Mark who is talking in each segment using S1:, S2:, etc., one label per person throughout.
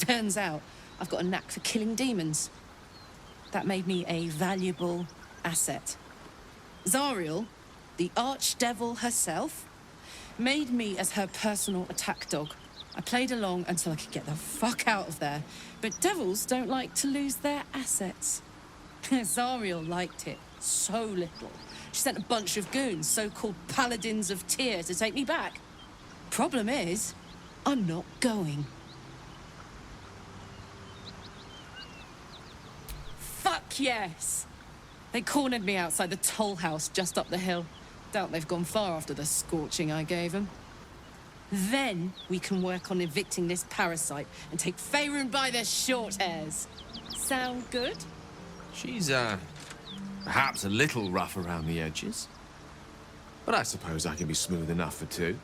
S1: Turns out I've got a knack for killing demons. That made me a valuable asset. Zariel, the archdevil herself, made me as her personal attack dog. I played along until I could get the fuck out of there. But devils don't like to lose their assets. Zariel liked it so little. She sent a bunch of goons, so-called paladins of Tyr, to take me back. Problem is, I'm not going. Fuck yes! They cornered me outside the toll house just up the hill. Doubt they've gone far after the scorching I gave them. Then we can work on evicting this parasite and take Faerun by the short hairs. Sound good?
S2: She's, perhaps a little rough around the edges. But I suppose I can be smooth enough for two.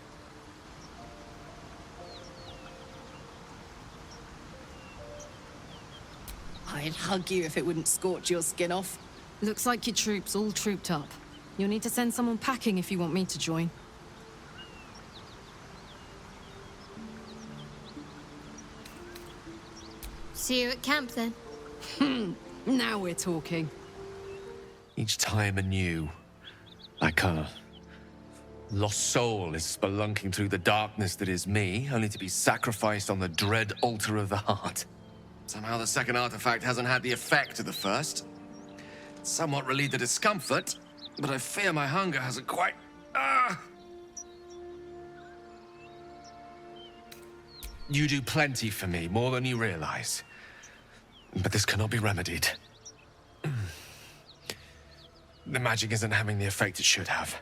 S1: I'd hug you if it wouldn't scorch your skin off.
S3: Looks like your troops all trooped up. You'll need to send someone packing if you want me to join.
S4: See you at camp then.
S3: Now we're talking.
S2: Each time anew, like a lost soul is spelunking through the darkness that is me, only to be sacrificed on the dread altar of the heart. Somehow the second artifact hasn't had the effect of the first. It's somewhat relieved the discomfort, but I fear my hunger hasn't quite... You do plenty for me, more than you realize. But this cannot be remedied. The magic isn't having the effect it should have.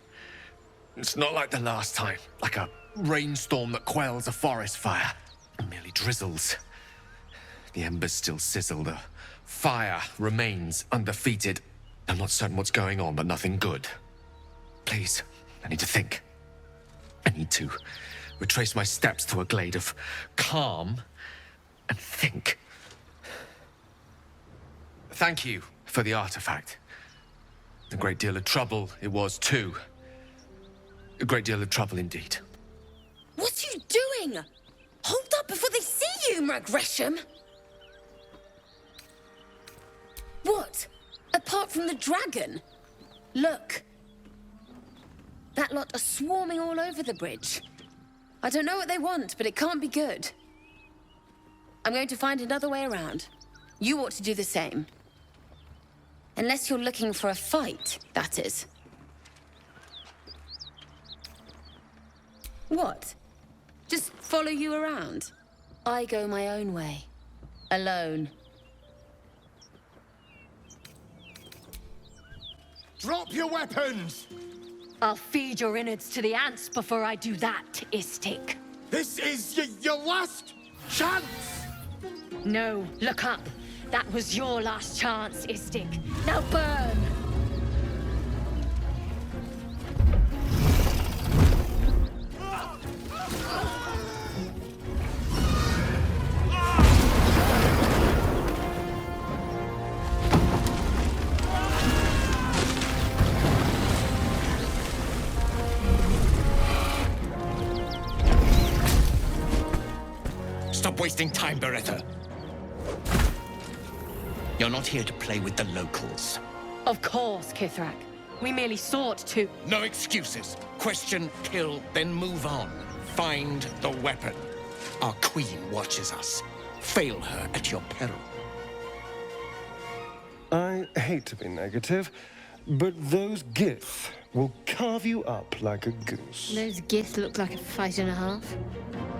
S2: It's not like the last time, like a rainstorm that quells a forest fire. It merely drizzles. The embers still sizzle, the fire remains undefeated. I'm not certain what's going on, but nothing good. Please, I need to think. I need to retrace my steps to a glade of calm and think. Thank you for the artifact. A great deal of trouble it was, too. A great deal of trouble indeed.
S4: What are you doing? Hold up before they see you, Gresham. What? Apart from the dragon? Look. That lot are swarming all over the bridge. I don't know what they want, but it can't be good. I'm going to find another way around. You ought to do the same. Unless you're looking for a fight, that is. What? Just follow you around? I go my own way. Alone.
S5: Drop your weapons!
S6: I'll feed your innards to the ants before I do that, Istik.
S5: This is your last chance!
S6: No, look up. That was your last chance, Istik. Now burn!
S7: Stop wasting time, Beretta. You're not here to play with the locals.
S6: Of course, Kithrak. We merely sought to...
S7: No excuses. Question, kill, then move on. Find the weapon. Our queen watches us. Fail her at your peril.
S8: I hate to be negative, but those Gith will carve you up like a goose.
S4: Those Gith look like a fight and a half.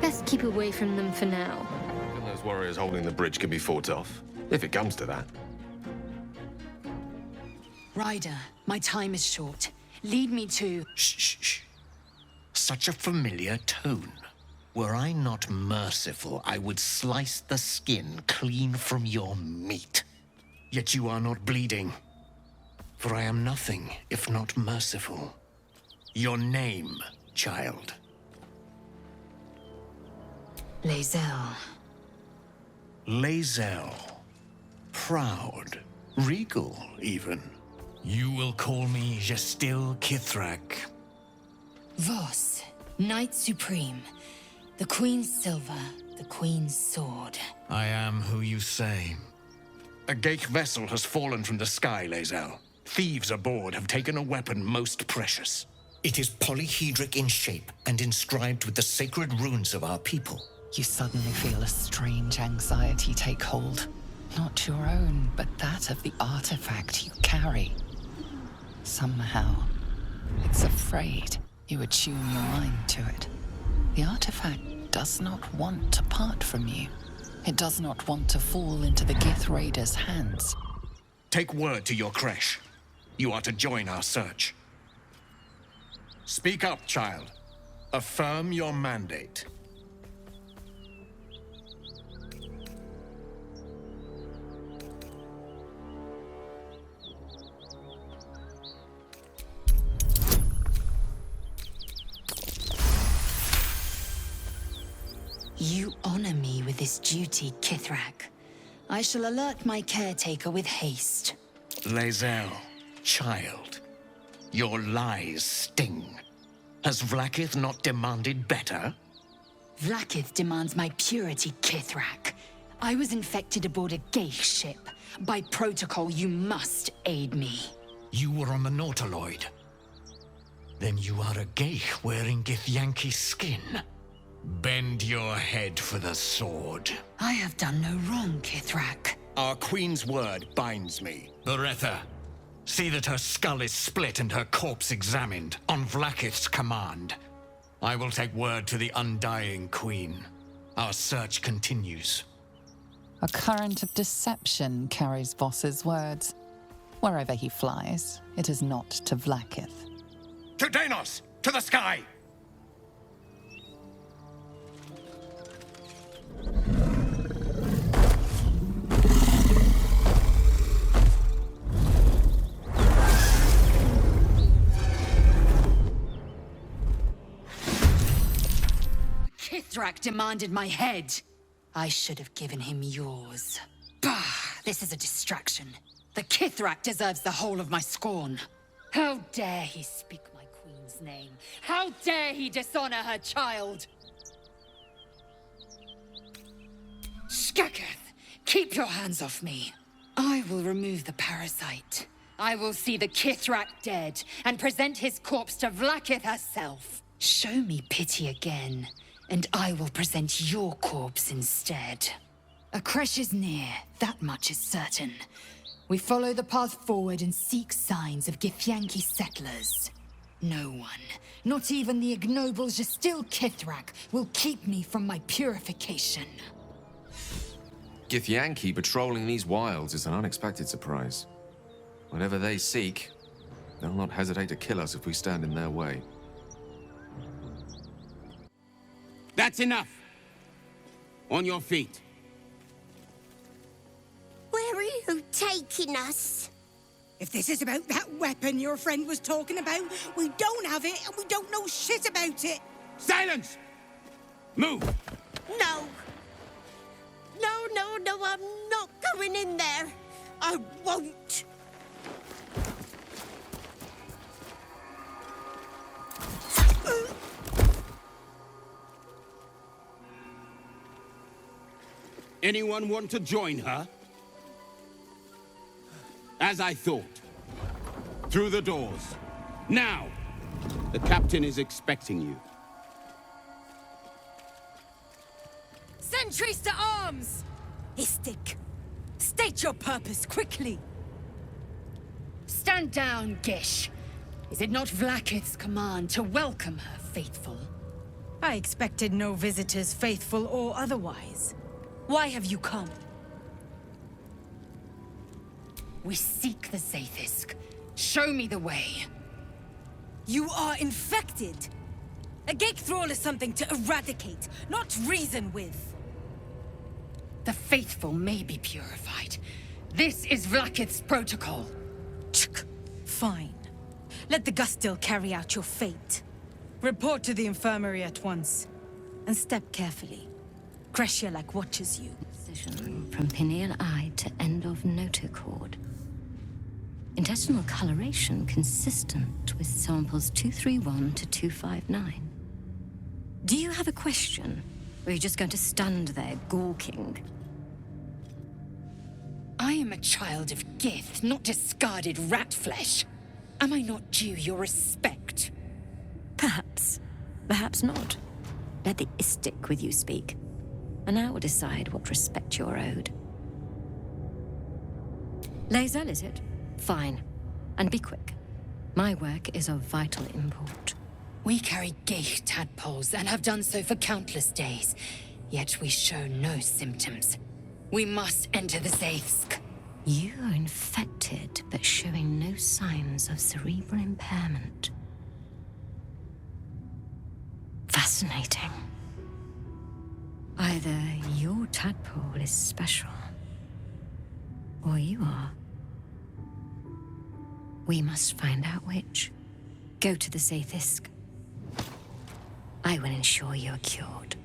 S4: Best keep away from them for now.
S2: And those warriors holding the bridge can be fought off, if it comes to that.
S3: Ryder, my time is short. Lead me to...
S7: Shh, shh, shh. Such a familiar tone. Were I not merciful, I would slice the skin clean from your meat. Yet you are not bleeding. For I am nothing if not merciful. Your name, child.
S3: Lae'zel.
S7: Lae'zel. Proud. Regal, even. You will call me Gestil Kithrak.
S3: Voss, Knight Supreme. The Queen's silver, the Queen's sword.
S7: I who you say. A Gith vessel has fallen from the sky, Lae'zel. Thieves aboard have taken a weapon most precious. It is polyhedric in shape and inscribed with the sacred runes of our people.
S9: You suddenly feel a strange anxiety take hold. Not your own, but that of the artifact you carry. Somehow, it's afraid. You attune your mind to it. The artifact does not want to part from you. It does not want to fall into the Gith Raiders' hands.
S7: Take word to your creche. You are to join our search. Speak up, child. Affirm your mandate.
S10: You honor me with this duty, Kithrak. I shall alert my caretaker with haste.
S7: Lae'zel, child. Your lies sting. Has Vlaakith not demanded better?
S10: Vlaakith demands my purity, Kithrak. I was infected aboard a Gith ship. By protocol, you must aid me.
S7: You were on the Nautiloid. Then you are a Gith wearing Githyanki skin. Bend your head for the sword.
S10: I have done no wrong, Kithrak.
S7: Our queen's word binds me. Beretha, see that her skull is split and her corpse examined, on Vlaakith's command. I will take word to the undying queen. Our search continues.
S9: A current of deception carries Voss's words. Wherever he flies, it is not to Vlaakith.
S7: To Danos! To the sky!
S10: Kithrak demanded my head. I should have given him yours. Bah! This is a distraction. The Kithrak deserves the whole of my scorn.
S6: How dare he speak my queen's name? How dare he dishonor her child?
S10: Skaketh, keep your hands off me. I will remove the parasite.
S6: I will see the Kithrak dead and present his corpse to Vlaakith herself.
S10: Show me pity again, and I will present your corpse instead. A creche is near, that much is certain. We follow the path forward and seek signs of Githyanki settlers. No one, not even the ignoble Gestil Kithrak, will keep me from my purification.
S11: Githyanki patrolling these wilds is an unexpected surprise. Whatever they seek, they'll not hesitate to kill us if we stand in their way.
S5: That's enough. On your feet.
S12: Where are you taking us?
S13: If this is about that weapon your friend was talking about, we don't have it and we don't know shit about it.
S5: Silence! Move!
S12: No. No, I'm not going in there. I won't.
S5: Anyone want to join her? As I thought. Through the doors. Now! The captain is expecting you.
S1: Sentries to arms! Istik, state your purpose quickly.
S6: Stand down, Gish. Is it not Vlaakith's command to welcome her faithful?
S13: I expected no visitors, faithful or otherwise.
S1: Why have you come?
S10: We seek the Zaithisk. Show me the way.
S1: You are infected. A Gate Thrall is something to eradicate, not reason with.
S10: The faithful may be purified. This is Vlaakith's protocol.
S13: Fine. Let the Gustil carry out your fate. Report to the infirmary at once. And step carefully. Crescia-like watches you.
S14: Incision from pineal eye to end of notochord. Intestinal coloration consistent with samples 231 to 259. Do you have a question? Or are you just going to stand there gawking?
S10: I am a child of Gith, not discarded rat flesh. Am I not due your respect?
S14: Perhaps. Perhaps not. Let the Istik with you speak, and I will decide what respect you're owed. Lae'zel, is it? Fine. And be quick. My work is of vital import.
S10: We carry Gith tadpoles and have done so for countless days, yet we show no symptoms. We must enter the Zaithsk.
S14: You are infected, but showing no signs of cerebral impairment. Fascinating. Either your tadpole is special, or you are. We must find out which. Go to the Zaithsk. I will ensure you're cured.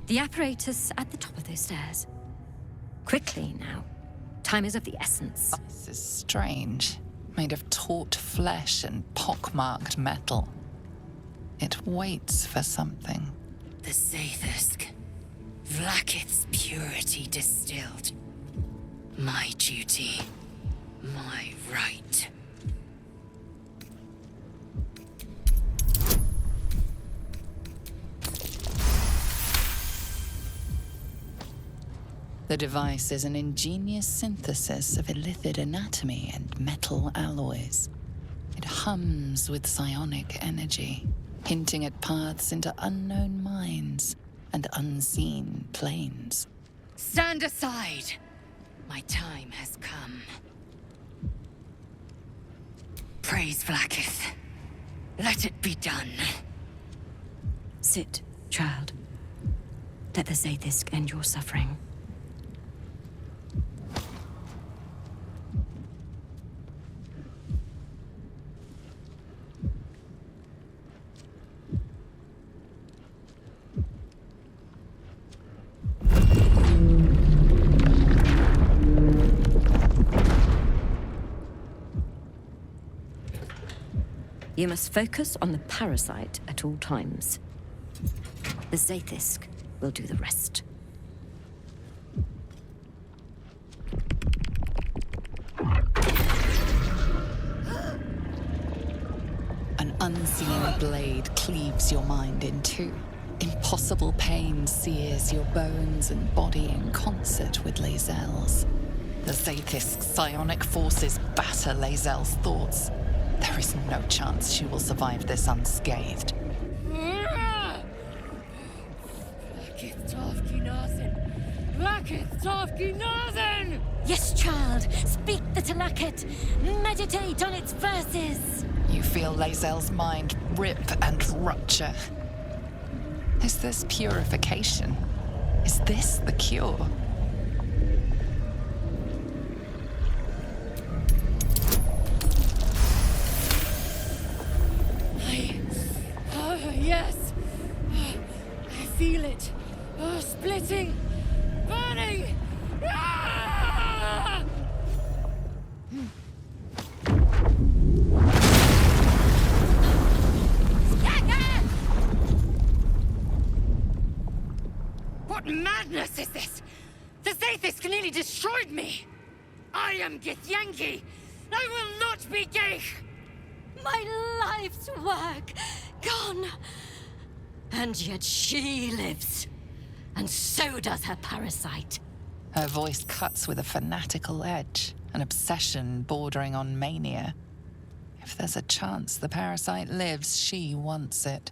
S14: The apparatus at the top of those stairs. Quickly now. Time is of the essence.
S9: This is strange. Made of taut flesh and pockmarked metal. It waits for something.
S10: The Zaithsk. Vlaakith's purity distilled. My duty. My right.
S9: The device is an ingenious synthesis of illithid anatomy and metal alloys. It hums with psionic energy, hinting at paths into unknown minds and unseen planes.
S10: Stand aside! My time has come. Praise Vlaakith. Let it be done.
S14: Sit, child. Let the Zaithsk end your suffering. You must focus on the parasite at all times. The Zaithsk will do the rest.
S9: An unseen blade cleaves your mind in two. Impossible pain sears your bones and body in concert with Lae'zel's. The Zaithsk's psionic forces batter Lae'zel's thoughts. There is no chance she will survive this unscathed.
S14: Yes, child. Speak the Talakit. Meditate on its verses.
S9: You feel Lae'zel's mind rip and rupture. Is this purification? Is this the cure?
S10: Yes! I feel it. Splitting! Burning! Ah! What madness is this? The Zaithsk nearly destroyed me! I am Githyanki! I will not be Gith!
S14: My life's work gone. And yet she lives. And so does her parasite.
S9: Her voice cuts with a fanatical edge, an obsession bordering on mania. If there's a chance the parasite lives, she wants it.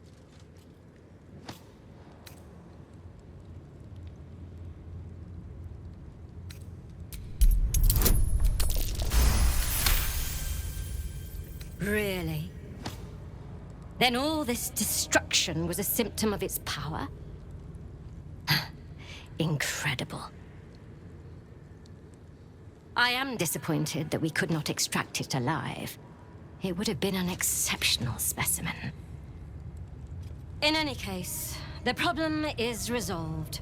S14: Really? Then all this destruction was a symptom of its power? Incredible. I am disappointed that we could not extract it alive. It would have been an exceptional specimen. In any case, the problem is resolved.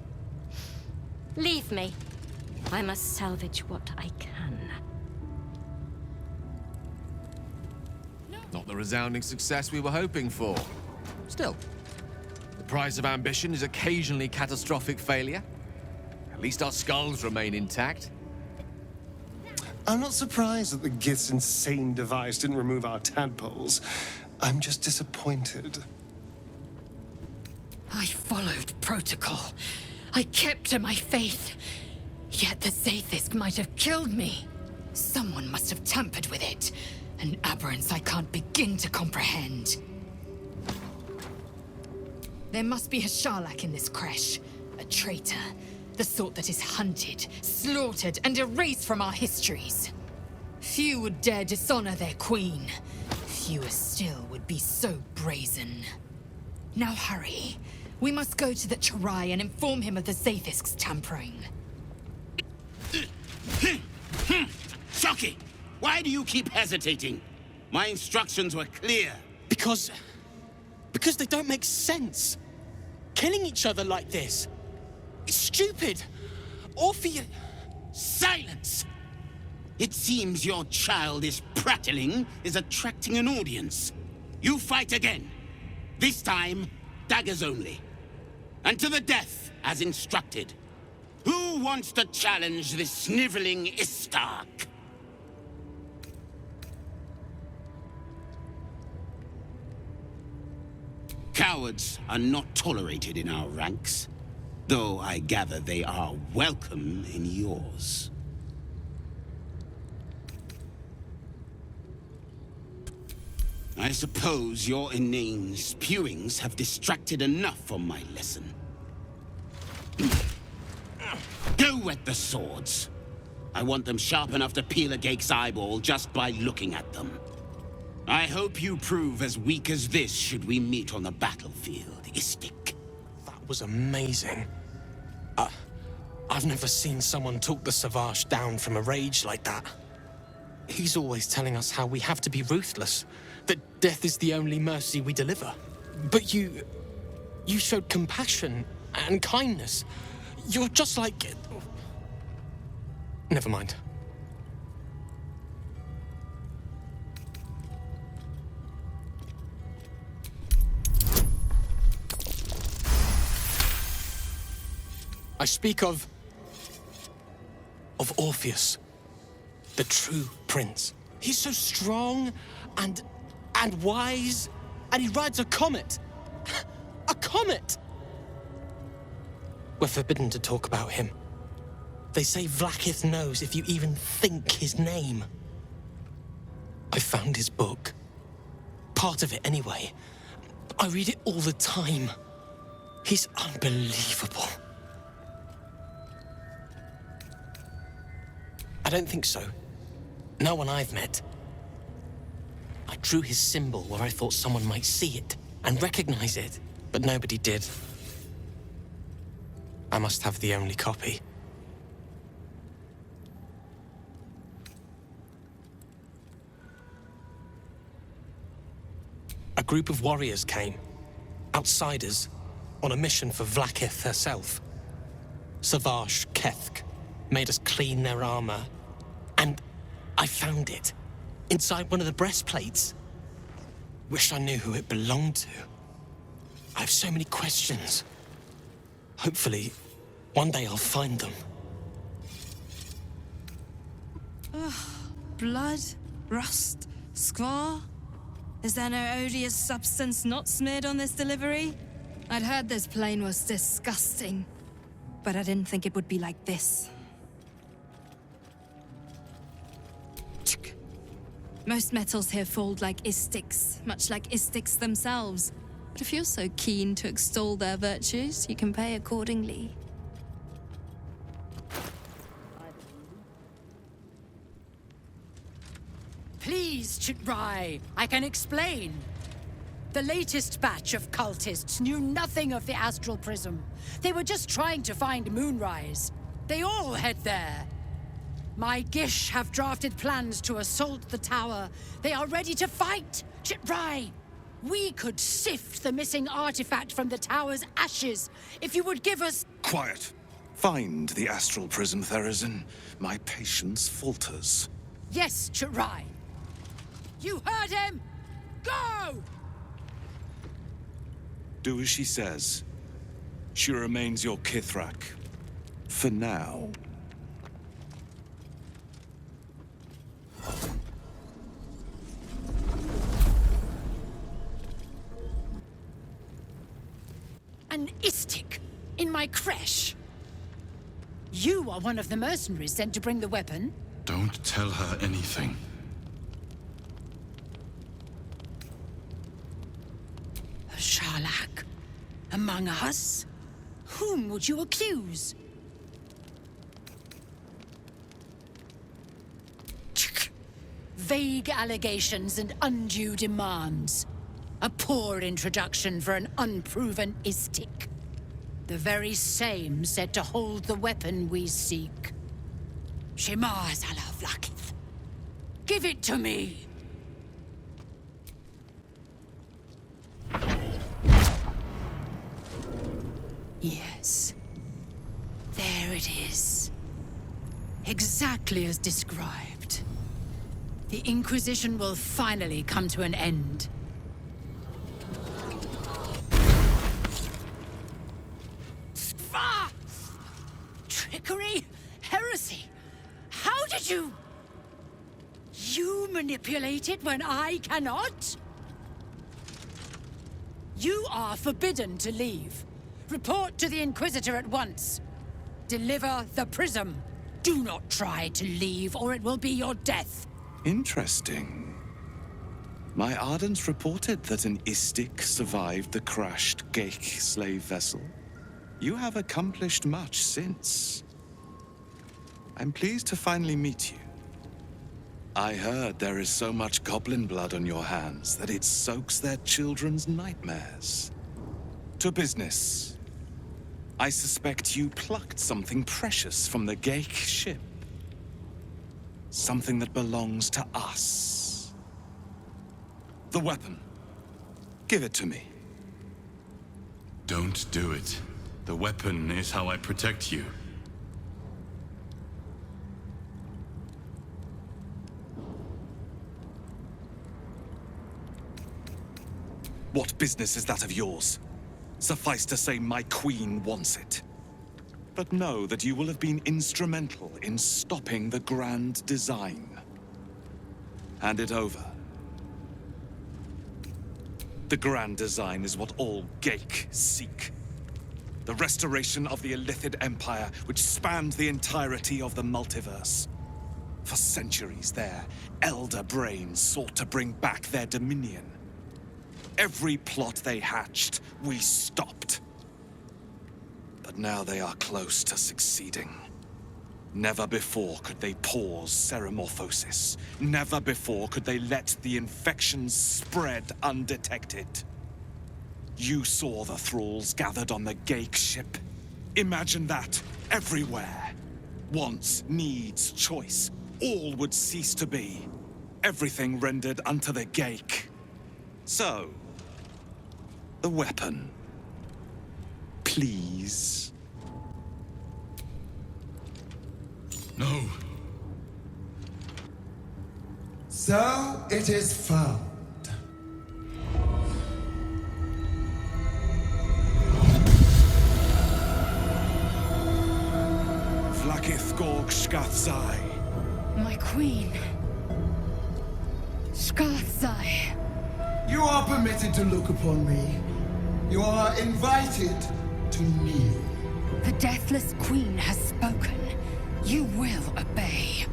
S14: Leave me. I must salvage what I can.
S2: Not the resounding success we were hoping for. Still, the price of ambition is occasionally catastrophic failure. At least our skulls remain intact.
S8: I'm not surprised that the Gith's insane device didn't remove our tadpoles. I'm just disappointed.
S10: I followed protocol. I kept to my faith. Yet the Zaithisk might have killed me. Someone must have tampered with it. An aberrance I can't begin to comprehend. There must be a Sharlak in this creche. A traitor. The sort that is hunted, slaughtered, and erased from our histories. Few would dare dishonor their queen. Fewer still would be so brazen. Now hurry. We must go to the Chirai and inform him of the Zaithisk's tampering.
S5: Shoki! Why do you keep hesitating? My instructions were clear.
S15: Because they don't make sense. Killing each other like this. It's stupid. Orpheus...
S5: Silence! It seems your childish prattling is attracting an audience. You fight again. This time, daggers only. And to the death, as instructed. Who wants to challenge this sniveling Istark? Cowards are not tolerated in our ranks, though I gather they are welcome in yours. I suppose your inane spewings have distracted enough from my lesson. Go wet the swords. I want them sharp enough to peel a Gake's eyeball just by looking at them. I hope you prove as weak as this should we meet on the battlefield, Istik.
S15: That was amazing. I've never seen someone talk the Savage down from a rage like that. He's always telling us how we have to be ruthless, that death is the only mercy we deliver. But you showed compassion and kindness. You're just like... Never mind. I speak of Orpheus, the true prince. He's so strong and wise, and he rides a comet. A comet! We're forbidden to talk about him. They say Vlaakith knows if you even think his name. I found his book. Part of it, anyway. I read it all the time. He's unbelievable. I don't think so. No one I've met. I drew his symbol where I thought someone might see it and recognize it, but nobody did. I must have the only copy. A group of warriors came, outsiders, on a mission for Vlaakith herself. Savage Kethk made us clean their armor, and I found it inside one of the breastplates. Wish I knew who it belonged to. I have so many questions. Hopefully, one day I'll find them.
S13: Blood? Rust? Squar? Is there no odious substance not smeared on this delivery? I'd heard this plane was disgusting, but I didn't think it would be like this. Most metals here fold like Istiks, much like Istiks themselves. But if you're so keen to extol their virtues, you can pay accordingly.
S16: Please, Chitrai, I can explain. The latest batch of cultists knew nothing of the Astral Prism. They were just trying to find Moonrise. They all head there. My Gish have drafted plans to assault the tower. They are ready to fight, Chitrai. We could sift the missing artifact from the tower's ashes if you would give us...
S17: Quiet. Find the Astral Prism, Therazin. My patience falters.
S16: Yes, Chitrai. You heard him! Go!
S17: Do as she says. She remains your Kithrak. For now.
S16: An Istik in my creche. You are one of the mercenaries sent to bring the weapon.
S17: Don't tell her anything.
S16: A Sharlak? Among us? Whom would you accuse? Vague allegations and undue demands. A poor introduction for an unproven Istik. The very same said to hold the weapon we seek. Shema Zalavlakith. Give it to me! Yes. There it is. Exactly as described. The Inquisition will finally come to an end. Trickery? Heresy? How did you... You manipulate it when I cannot? You are forbidden to leave. Report to the Inquisitor at once. Deliver the prism. Do not try to leave, or it will be your death.
S17: Interesting. My Ardents reported that an Istik survived the crashed Gith slave vessel. You have accomplished much since. I'm pleased to finally meet you. I heard there is so much goblin blood on your hands that it soaks their children's nightmares. To business. I suspect you plucked something precious from the Gith ship. Something that belongs to us. The weapon. Give it to me.
S18: Don't do it. The weapon is how I protect you.
S17: What business is that of yours? Suffice to say, my queen wants it. But know that you will have been instrumental in stopping the grand design. Hand it over. The grand design is what all Gith seek. The restoration of the Illithid Empire, which spanned the entirety of the multiverse. For centuries, their elder brains sought to bring back their dominion. Every plot they hatched, we stopped. But now they are close to succeeding. Never before could they pause ceremorphosis. Never before could they let the infections spread undetected. You saw the thralls gathered on the Gith ship. Imagine that, everywhere. Wants, needs, choice, all would cease to be. Everything rendered unto the Gith. So, the weapon. Please.
S18: No.
S19: So it is found.
S17: Vlakith Gorg Shkathzai.
S10: My queen. Shkathzai.
S19: You are permitted to look upon me. You are invited to kneel.
S10: The Deathless Queen has spoken. You will obey.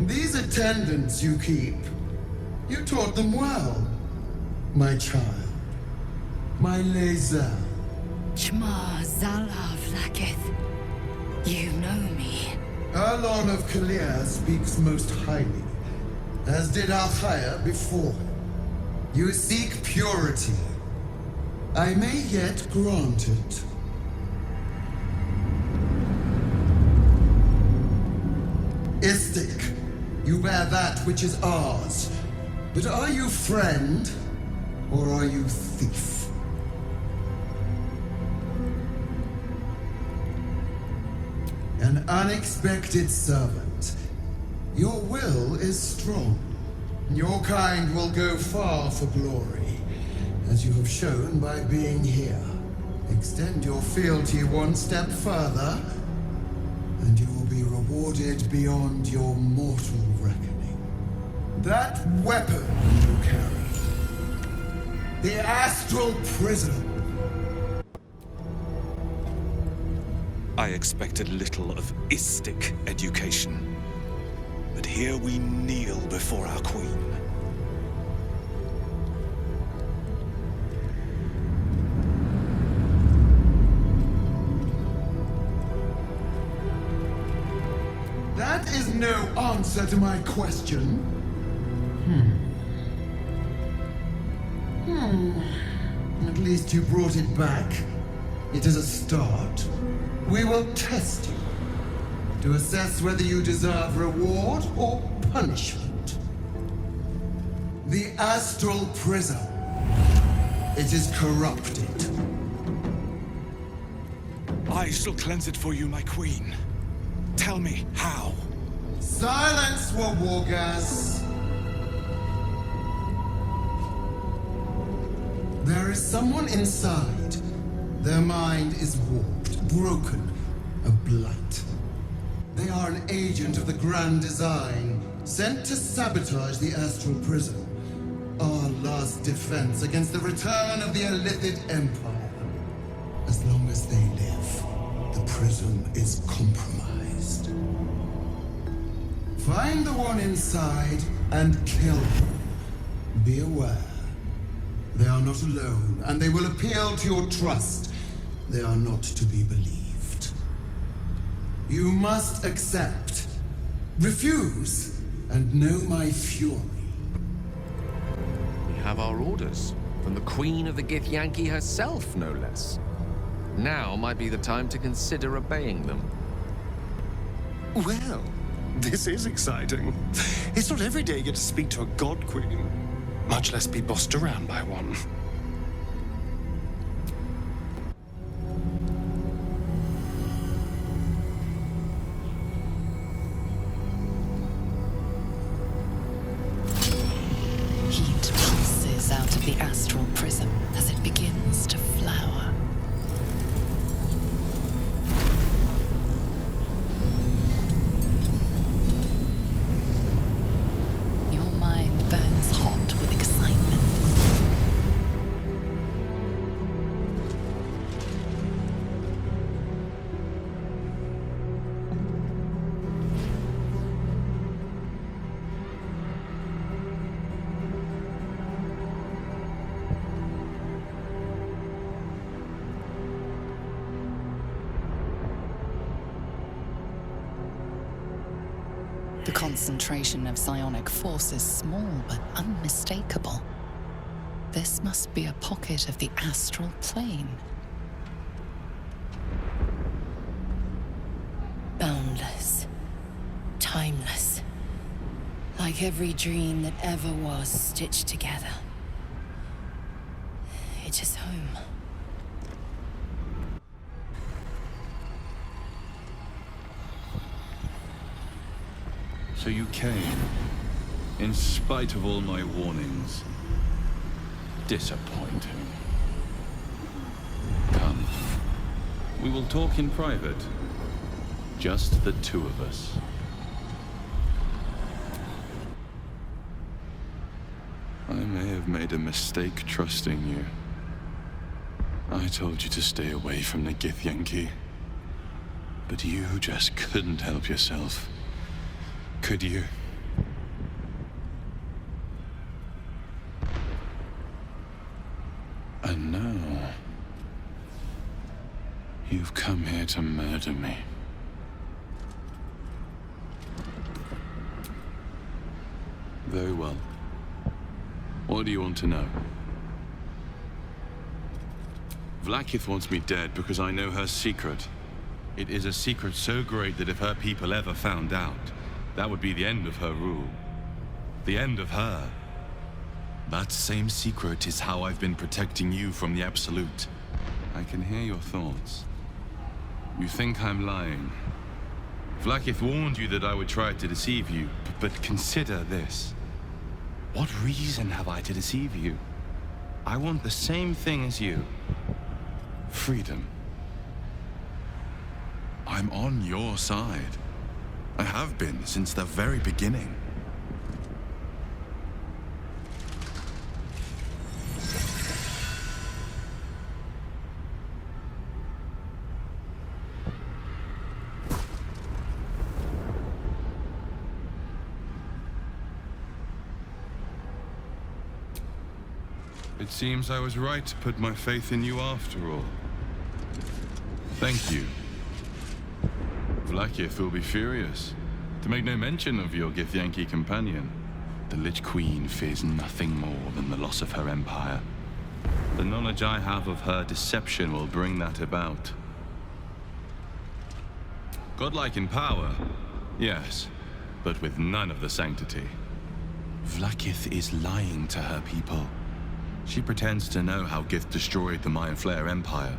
S19: These attendants you keep, you taught them well, my child. My Lae'zel.
S10: Chma Zalav Lakith. You know me.
S19: Our Lord of Kalir speaks most highly, as did Alchaya before. You seek purity. I may yet grant it. Istik, you bear that which is ours. But are you friend, or are you thief? An unexpected servant. Your will is strong. Your kind will go far for glory, as you have shown by being here. Extend your fealty one step further, and you will be rewarded beyond your mortal reckoning. That weapon you carry, the Astral Prism.
S17: I expected little of Istic education, but here we kneel before our queen.
S19: That is no answer to my question. At least you brought it back. It is a start. We will test you to assess whether you deserve reward or punishment. The Astral Prism. It is corrupted.
S17: I shall cleanse it for you, my queen. Tell me how.
S19: Silence, Wargas. There is someone inside. Their mind is warped, broken, a blight. They are an agent of the Grand Design, sent to sabotage the Astral Prism. Our last defense against the return of the Illithid Empire. As long as they live, the prism is compromised. Find the one inside and kill him. Be aware. They are not alone, and they will appeal to your trust. They are not to be believed. You must accept, refuse, and know my fury.
S11: We have our orders from the Queen of the Gith Yankee herself, no less. Now might be the time to consider obeying them.
S8: Well, this is exciting. It's not every day you get to speak to a god queen, much less be bossed around by one.
S9: Heat pulses out of the astral prism as it begins to flower. Your mind burns hot with excitement. The concentration of psionic force is small but unmistakable. This must be a pocket of the astral plane.
S1: Boundless. Timeless. Like every dream that ever was stitched together. It's just home.
S18: So you came, in spite of all my warnings. Disappointing. Come. We will talk in private. Just the two of us. I may have made a mistake trusting you. I told you to stay away from the Gith Yankee. But you just couldn't help yourself. Could you? And now, you've come here to murder me. Very well. What do you want to know? Vlaakith wants me dead because I know her secret. It is a secret so great that if her people ever found out, that would be the end of her rule. The end of her. That same secret is how I've been protecting you from the Absolute. I can hear your thoughts. You think I'm lying. Vlakith warned you that I would try to deceive you, but consider this. What reason have I to deceive you? I want the same thing as you. Freedom.
S17: I'm on your side. I have been since the very beginning.
S18: It seems I was right to put my faith in you after all. Thank you. Vlakith will be furious, to make no mention of your Githyanki companion. The Lich Queen fears nothing more than the loss of her empire. The knowledge I have of her deception will bring that about. Godlike in power, yes, but with none of the sanctity. Vlakith is lying to her people. She pretends to know how Gith destroyed the Mind Flayer Empire.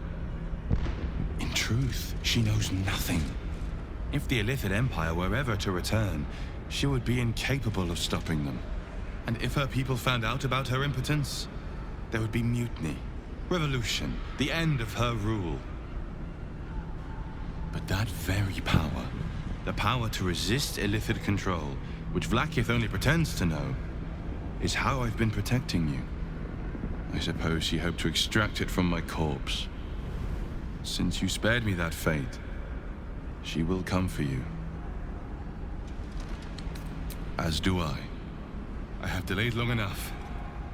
S18: In truth, she knows nothing. If the Illithid Empire were ever to return, she would be incapable of stopping them. And if her people found out about her impotence, there would be mutiny, revolution, the end of her rule. But that very power, the power to resist Illithid control, which Vlakith only pretends to know, is how I've been protecting you. I suppose she hoped to extract it from my corpse. Since you spared me that fate, she will come for you. As do I. I have delayed long enough.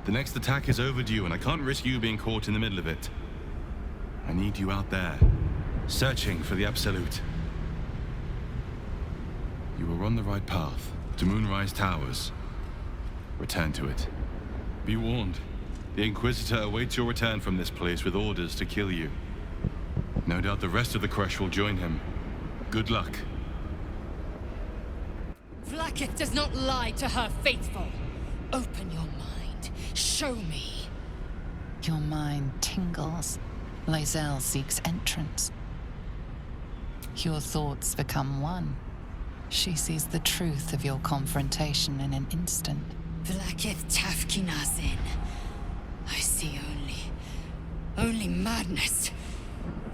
S18: The next attack is overdue, and I can't risk you being caught in the middle of it. I need you out there, searching for the Absolute. You are on the right path, to Moonrise Towers. Return to it. Be warned. The Inquisitor awaits your return from this place with orders to kill you. No doubt the rest of the Kresh will join him. Good luck.
S10: Vlakith does not lie to her faithful. Open your mind. Show me.
S9: Your mind tingles. Lae'zel seeks entrance. Your thoughts become one. She sees the truth of your confrontation in an instant.
S10: Vlakith Tafkinazin. I see only madness.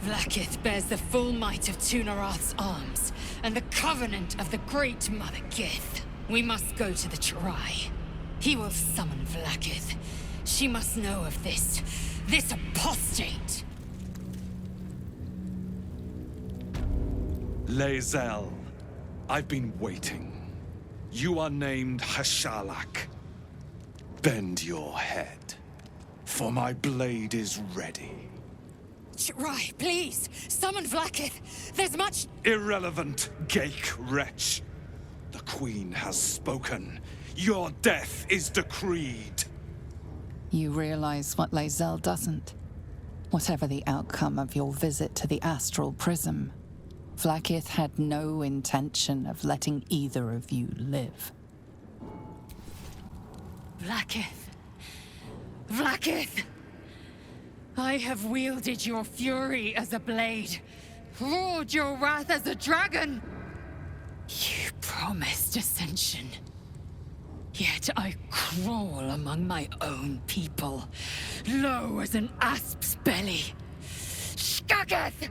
S10: Vlakith bears the full might of Tunarath's arms, and the covenant of the Great Mother Gith. We must go to the Chirai. He will summon Vlakith. She must know of this apostate.
S17: Lae'zel, I've been waiting. You are named Hashalak. Bend your head, for my blade is ready.
S10: Chirai, please, summon Vlakith. There's much...
S17: Irrelevant, Ghaik wretch. The Queen has spoken. Your death is decreed.
S9: You realize what Lae'zel doesn't. Whatever the outcome of your visit to the Astral Prism, Vlakith had no intention of letting either of you live.
S10: Vlakith. Vlakith! I have wielded your fury as a blade, roared your wrath as a dragon. You promised ascension. Yet I crawl among my own people, low as an asp's belly. Shkageth!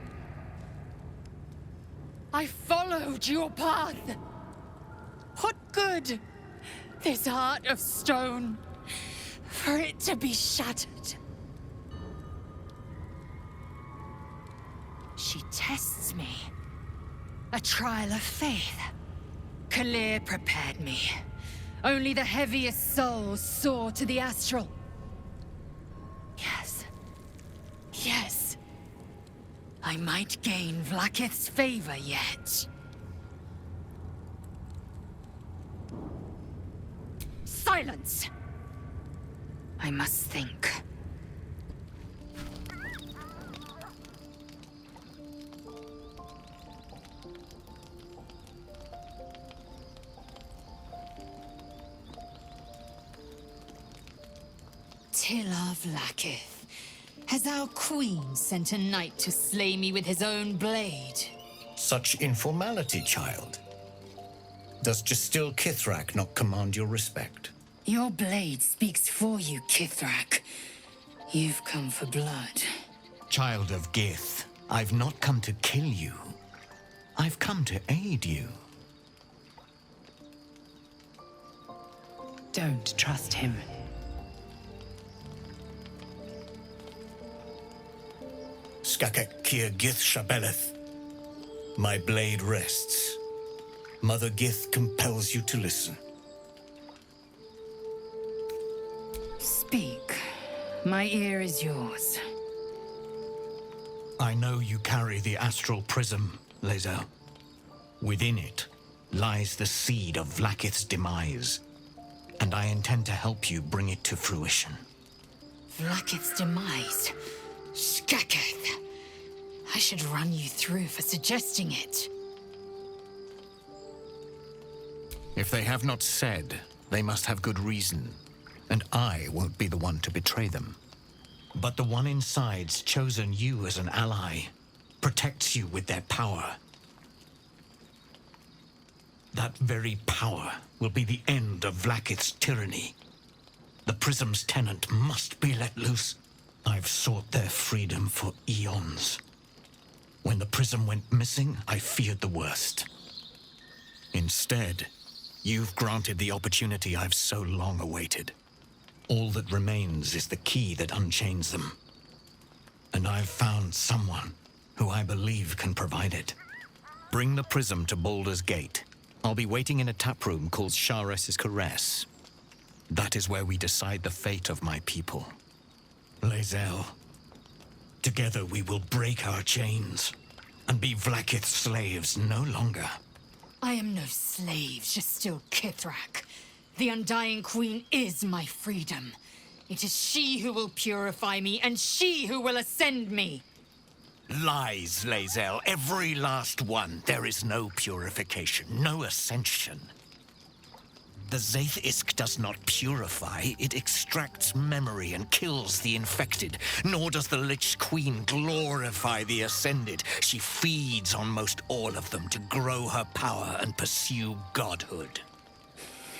S10: I followed your path. What good? This heart of stone, for it to be shattered. She tests me. A trial of faith. Kalir prepared me. Only the heaviest souls soar to the astral. Yes. Yes. I might gain Vlakith's favor yet. Silence! I must think. Tila Vlakith. Has our queen sent a knight to slay me with his own blade?
S7: Such informality, child. Does Still Kithrak not command your respect?
S10: Your blade speaks for you, Kithrak. You've come for blood.
S7: Child of Gith, I've not come to kill you. I've come to aid you.
S10: Don't trust him.
S7: Skakek Kir Gith Shabeleth. My blade rests. Mother Gith compels you to listen.
S10: Speak. My ear is yours.
S7: I know you carry the astral prism, Lae'zel. Within it lies the seed of Vlaakith's demise, and I intend to help you bring it to fruition.
S10: Vlaakith's demise? Skaketh. I should run you through for suggesting it.
S7: If they have not said, they must have good reason, and I won't be the one to betray them. But the one inside's chosen you as an ally, protects you with their power. That very power will be the end of Vlaakith's tyranny. The prism's tenant must be let loose. I've sought their freedom for eons. When the prism went missing, I feared the worst. Instead, you've granted the opportunity I've so long awaited. All that remains is the key that unchains them. And I've found someone who I believe can provide it. Bring the prism to Baldur's Gate. I'll be waiting in a taproom called Shares's Caress. That is where we decide the fate of my people. Lae'zel, together we will break our chains and be Vlaakith's slaves no longer.
S10: I am no slave, Still Kithrak. The Undying Queen is my freedom. It is she who will purify me, and she who will ascend me.
S7: Lies, Lae'zel, every last one. There is no purification, no ascension. The Zaith Isk does not purify, it extracts memory and kills the infected. Nor does the Lich Queen glorify the ascended. She feeds on most all of them to grow her power and pursue godhood.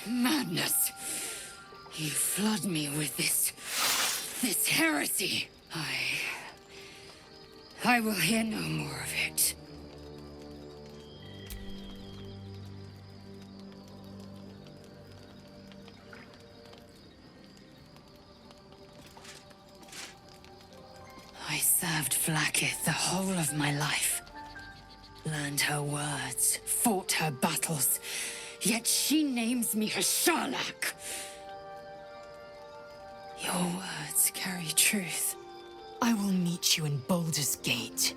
S10: Madness! You flood me with this heresy. I will hear no more of it. I served Vlaakith the whole of my life. Learned her words, fought her battles, yet she names me her Sharlak. Your words carry truth. I will meet you in Baldur's Gate.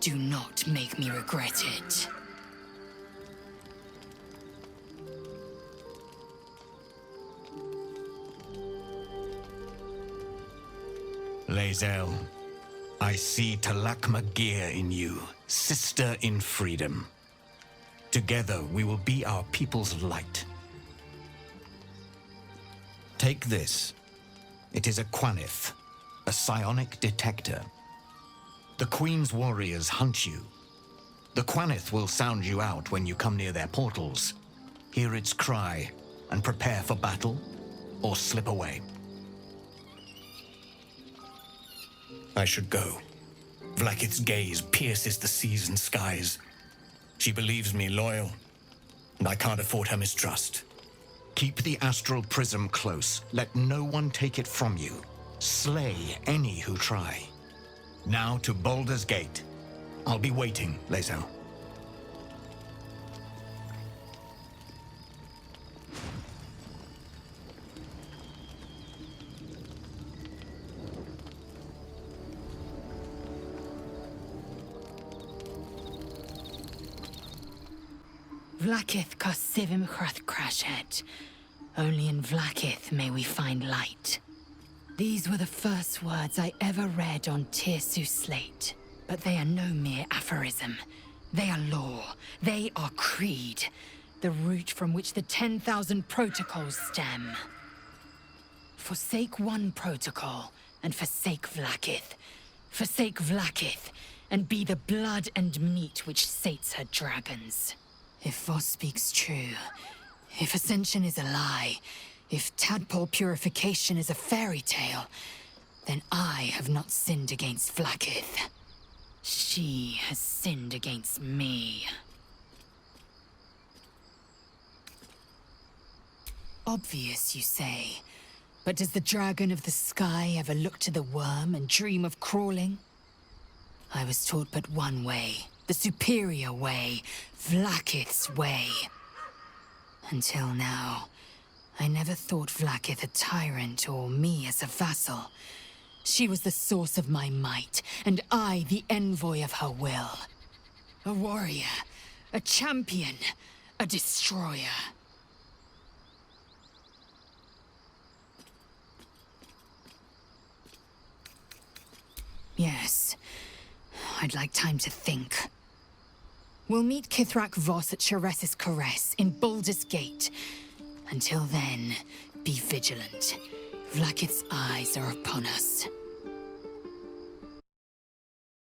S10: Do not make me regret it.
S7: Lae'zel, I see Talakma Gear in you, sister in freedom. Together we will be our people's light. Take this. It is a Quanith, a psionic detector. The Queen's warriors hunt you. The Quanith will sound you out when you come near their portals. Hear its cry and prepare for battle, or slip away. I should go. Vlaakith's gaze pierces the seas and skies. She believes me loyal, and I can't afford her mistrust. Keep the astral prism close. Let no one take it from you. Slay any who try. Now to Baldur's Gate. I'll be waiting, Lae'zel.
S10: Vlaakith Kosivim Chrath Crashhead. Only in Vlaakith may we find light. These were the first words I ever read on Tirsu's slate. But they are no mere aphorism. They are law. They are creed. The root from which the 10,000 protocols stem. Forsake one protocol, and forsake Vlaakith. Forsake Vlaakith, and be the blood and meat which sates her dragons. If Voss speaks true, if Ascension is a lie, if tadpole purification is a fairy tale, then I have not sinned against Vlaakith. She has sinned against me. Obvious, you say. But does the dragon of the sky ever look to the worm and dream of crawling? I was taught but one way, the superior way, Vlaakith's way. Until now, I never thought Vlaakith a tyrant or me as a vassal. She was the source of my might, and I the envoy of her will. A warrior, a champion, a destroyer. Yes, I'd like time to think. We'll meet Kithrak Voss at Chares's Caress in Baldur's Gate. Until then, be vigilant. Vlaakith's eyes are upon us.